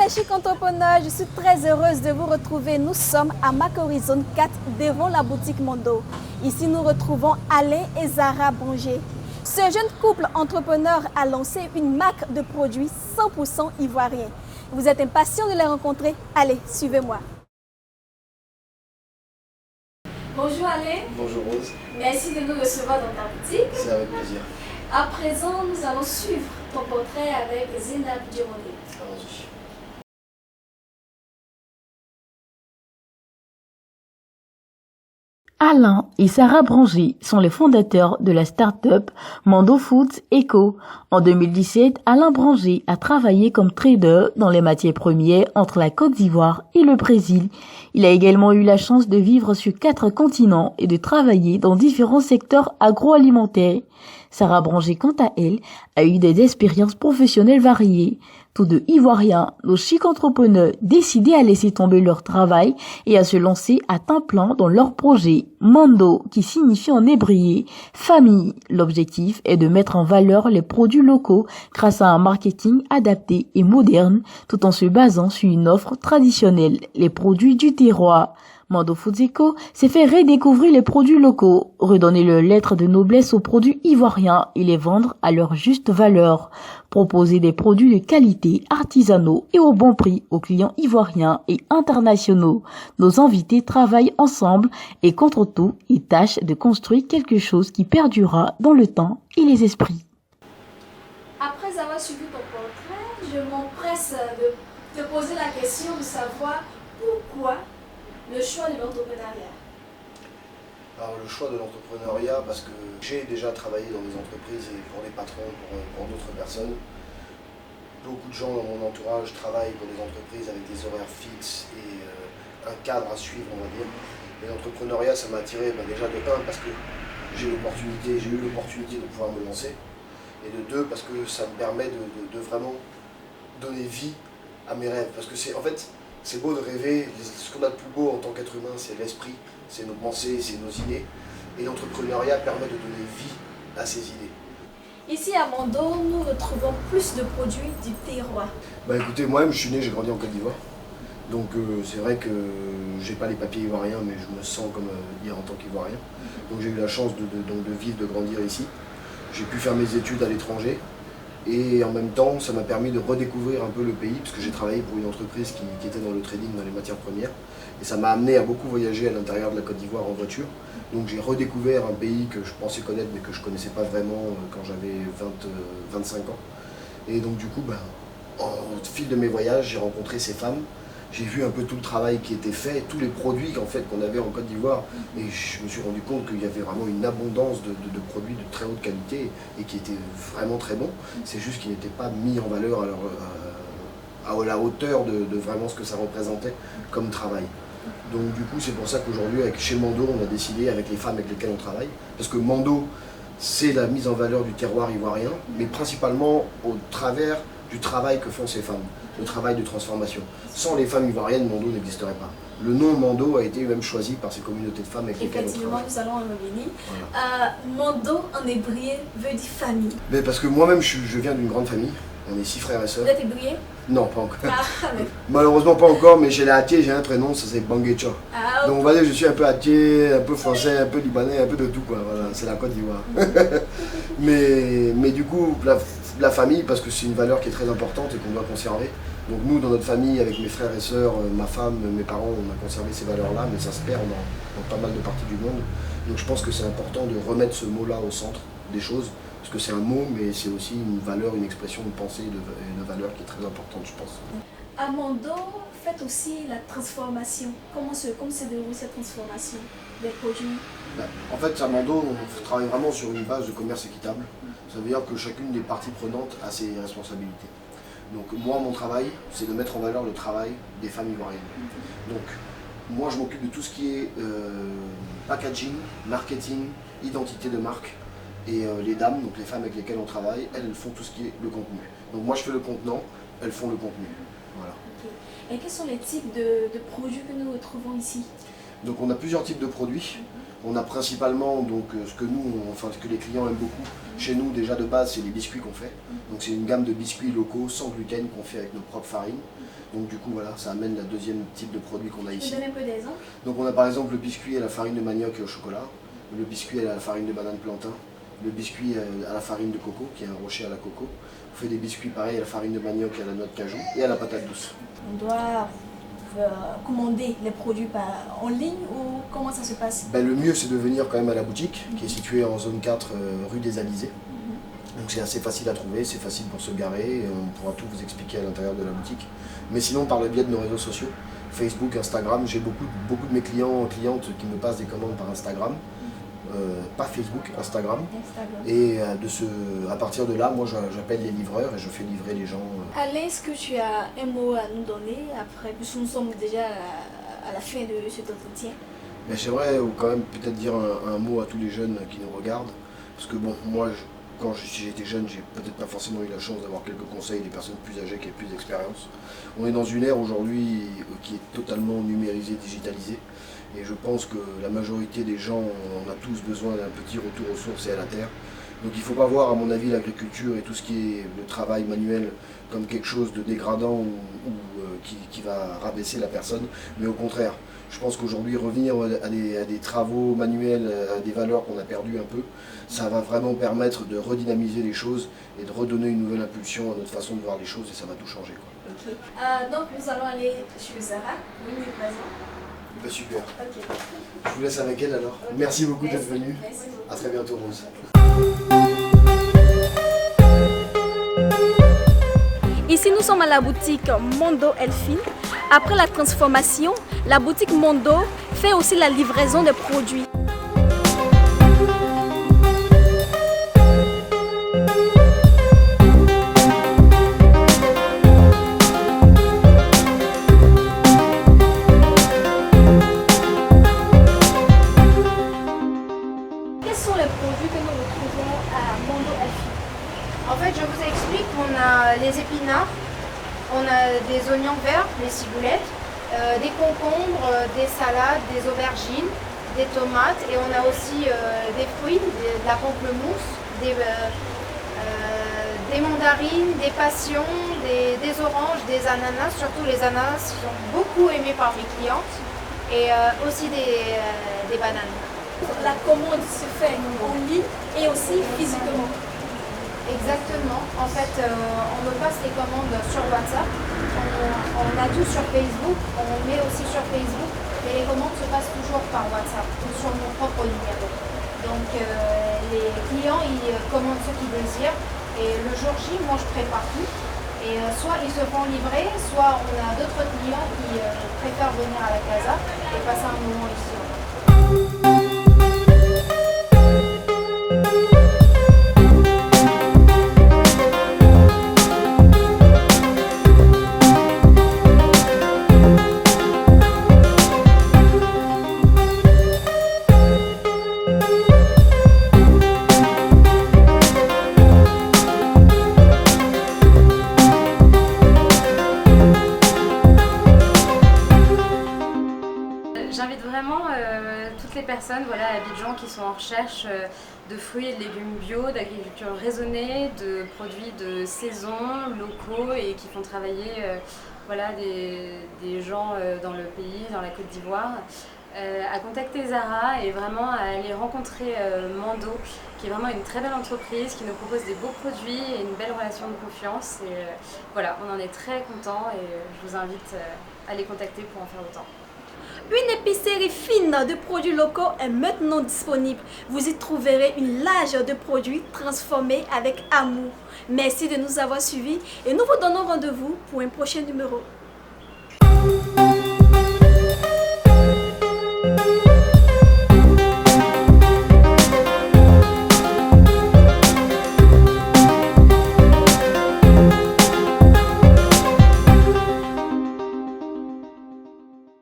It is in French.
les chics entrepreneurs, je suis très heureuse de vous retrouver. Nous sommes à Makori Zone 4 devant la boutique Mondo. Ici, nous retrouvons Alain et Zara Branger. Ce jeune couple entrepreneur a lancé une marque de produits 100% ivoiriens. Vous êtes impatient de les rencontrer? Allez, suivez-moi. Bonjour Alain. Bonjour Rose. Merci de nous recevoir dans ta boutique. C'est avec plaisir. À présent, nous allons suivre ton portrait avec Zénab Diomandé. Allons-y. Alain et Zara Branger sont les fondateurs de la start-up Mondo Foods Eco. En 2017, Alain Branger a travaillé comme trader dans les matières premières entre la Côte d'Ivoire et le Brésil. Il a également eu la chance de vivre sur 4 continents et de travailler dans différents secteurs agroalimentaires. Zara Branger, quant à elle, a eu des expériences professionnelles variées. Tous deux ivoiriens, nos chics entrepreneurs décidés à laisser tomber leur travail et à se lancer à temps plein dans leur projet Mondo, qui signifie en hébreu famille. L'objectif est de mettre en valeur les produits locaux grâce à un marketing adapté et moderne, tout en se basant sur une offre traditionnelle, les produits du terroir. Mondo Foods Eco s'est fait redécouvrir les produits locaux, redonner leur lettre de noblesse aux produits ivoiriens et les vendre à leur juste valeur. Proposer des produits de qualité, artisanaux et au bon prix aux clients ivoiriens et internationaux. Nos invités travaillent ensemble et contre tout, ils tâchent de construire quelque chose qui perdurera dans le temps et les esprits. Après avoir suivi ton portrait, je m'empresse de te poser la question de savoir pourquoi le choix de l'entrepreneuriat. Alors le choix de l'entrepreneuriat, parce que j'ai déjà travaillé dans des entreprises et pour des patrons, pour d'autres personnes. Beaucoup de gens dans mon entourage travaillent pour des entreprises avec des horaires fixes et un cadre à suivre, on va dire. Et l'entrepreneuriat, ça m'a attiré déjà de 1 parce que j'ai eu l'opportunité de pouvoir me lancer. Et de 2 parce que ça me permet de vraiment donner vie à mes rêves. Parce que c'est beau de rêver, ce qu'on a de plus beau en tant qu'être humain, c'est l'esprit, c'est nos pensées, c'est nos idées. Et l'entrepreneuriat permet de donner vie à ces idées. Ici à Mondo, nous retrouvons plus de produits du terroir. Écoutez, moi-même je suis né, j'ai grandi en Côte d'Ivoire. Donc c'est vrai que j'ai pas les papiers ivoiriens, mais je me sens comme dire en tant qu'Ivoirien. Donc j'ai eu la chance de vivre, de grandir ici. J'ai pu faire mes études à l'étranger. Et en même temps, ça m'a permis de redécouvrir un peu le pays, parce que j'ai travaillé pour une entreprise qui était dans le trading, dans les matières premières. Et ça m'a amené à beaucoup voyager à l'intérieur de la Côte d'Ivoire en voiture. Donc j'ai redécouvert un pays que je pensais connaître, mais que je ne connaissais pas vraiment quand j'avais 25 ans. Et donc du coup, au fil de mes voyages, j'ai rencontré ces femmes. J'ai vu un peu tout le travail qui était fait, tous les produits qu'on avait en Côte d'Ivoire. Et je me suis rendu compte qu'il y avait vraiment une abondance de produits de très haute qualité et qui étaient vraiment très bons. C'est juste qu'ils n'étaient pas mis en valeur à la hauteur de vraiment ce que ça représentait comme travail. Donc du coup, c'est pour ça qu'aujourd'hui, chez Mondo, on a décidé, avec les femmes avec lesquelles on travaille, parce que Mondo, c'est la mise en valeur du terroir ivoirien, mais principalement au travers du travail que font ces femmes, le travail de transformation. Sans les femmes ivoiriennes, Mondo n'existerait pas. Le nom Mondo a été même choisi par ces communautés de femmes avec lesquelles on travaille. Nous allons en revenir. Voilà. Mondo en hébreu veut dire famille. Mais parce que moi-même, je viens d'une grande famille. On est 6 frères et sœurs. Vous êtes hébreu? Non, pas encore. Mais... Malheureusement pas encore, mais chez les Hatiers, j'ai un prénom, ça c'est Banguecha. Okay. Donc on va dire que je suis un peu Hatier, un peu français, un peu libanais, un peu de tout quoi. Voilà, c'est la Côte d'Ivoire. mais du coup, la famille, parce que c'est une valeur qui est très importante et qu'on doit conserver. Donc nous, dans notre famille, avec mes frères et sœurs, ma femme, mes parents, on a conservé ces valeurs-là, mais ça se perd dans pas mal de parties du monde. Donc je pense que c'est important de remettre ce mot-là au centre des choses. Parce que c'est un mot, mais c'est aussi une valeur, une expression de pensée, de valeur qui est très importante, je pense. À Mondo, faites aussi la transformation. Comment se déroule cette transformation des produits? En fait, à Mondo, on travaille vraiment sur une base de commerce équitable. Ça veut dire que chacune des parties prenantes a ses responsabilités. Donc moi, mon travail, c'est de mettre en valeur le travail des femmes ivoiriennes. Donc moi, je m'occupe de tout ce qui est packaging, marketing, identité de marque. Et les dames, donc les femmes avec lesquelles on travaille, elles font tout ce qui est le contenu. Donc moi je fais le contenant, elles font le contenu. Voilà. Okay. Et quels sont les types de produits que nous retrouvons ici? Donc on a plusieurs types de produits. On a principalement donc, ce que les clients aiment beaucoup chez nous déjà de base, c'est les biscuits qu'on fait. Donc c'est une gamme de biscuits locaux sans gluten qu'on fait avec nos propres farines. Donc du coup voilà, ça amène le deuxième type de produit qu'on a ici. Tu donnes un peu d'exemple? Donc on a par exemple le biscuit à la farine de manioc et au chocolat, le biscuit à la farine de banane plantain, le biscuit à la farine de coco, qui est un rocher à la coco. On fait des biscuits pareils à la farine de manioc et à la noix de cajou et à la patate douce. On doit commander les produits en ligne ou comment ça se passe? Le mieux c'est de venir quand même à la boutique qui est située en zone 4 rue des Alizés. Donc c'est assez facile à trouver, c'est facile pour se garer, et on pourra tout vous expliquer à l'intérieur de la boutique. Mais sinon par le biais de nos réseaux sociaux, Facebook, Instagram, j'ai beaucoup de mes clientes qui me passent des commandes par Instagram. Pas Facebook, Instagram. Et à partir de là, moi j'appelle les livreurs et je fais livrer les gens. Alain, est-ce que tu as un mot à nous donner après, puisque nous sommes déjà à la fin de cet entretien? J'aimerais quand même peut-être dire un mot à tous les jeunes qui nous regardent. Parce que bon, moi, quand j'étais jeune, j'ai peut-être pas forcément eu la chance d'avoir quelques conseils des personnes plus âgées qui avaient plus d'expérience. On est dans une ère aujourd'hui qui est totalement numérisée, digitalisée. Et je pense que la majorité des gens, on a tous besoin d'un petit retour aux sources et à la terre. Donc il ne faut pas voir, à mon avis, l'agriculture et tout ce qui est le travail manuel comme quelque chose de dégradant ou qui va rabaisser la personne, mais au contraire. Je pense qu'aujourd'hui, revenir à des travaux manuels, à des valeurs qu'on a perdues un peu, ça va vraiment permettre de redynamiser les choses et de redonner une nouvelle impulsion à notre façon de voir les choses et ça va tout changer, quoi. Okay. Donc nous allons aller chez Zara, oui, est présent. Super. Okay. Je vous laisse avec elle alors. Okay. Merci beaucoup d'être venue. À très bientôt, Rose. Ici, nous sommes à la boutique Mondo Elfine. Après la transformation, la boutique Mondo fait aussi la livraison des produits. Quels sont les produits que nous retrouvons à Mondo Elfine? En fait, je vous explique, on a les épinards, on a des oignons verts, les ciboulettes, des concombres, des salades, des aubergines, des tomates et on a aussi des fruits, de la pamplemousse, des mandarines, des passions, des oranges, des ananas, surtout les ananas sont beaucoup aimés par mes clientes et aussi des bananes. La commande se fait en ligne et aussi physiquement. Exactement. En fait, on me passe les commandes sur WhatsApp. On a tout sur Facebook. On met aussi sur Facebook. Mais les commandes se passent toujours par WhatsApp ou sur mon propre numéro. Donc, les clients, ils commandent ce qu'ils désirent. Et le jour J, moi, je prépare tout. Et soit ils se font livrer, soit on a d'autres clients qui préfèrent venir à la casa et passer un moment ici. J'invite vraiment toutes les personnes à Abidjan qui sont en recherche de fruits et de légumes bio, d'agriculture raisonnée, de produits de saison, locaux et qui font travailler des gens dans le pays, dans la Côte d'Ivoire, à contacter Zara et vraiment à aller rencontrer Mondo, qui est vraiment une très belle entreprise, qui nous propose des beaux produits et une belle relation de confiance. Et on en est très contents et je vous invite à les contacter pour en faire autant. Une épicerie fine de produits locaux est maintenant disponible. Vous y trouverez une large de produits transformés avec amour. Merci de nous avoir suivis et nous vous donnons rendez-vous pour un prochain numéro.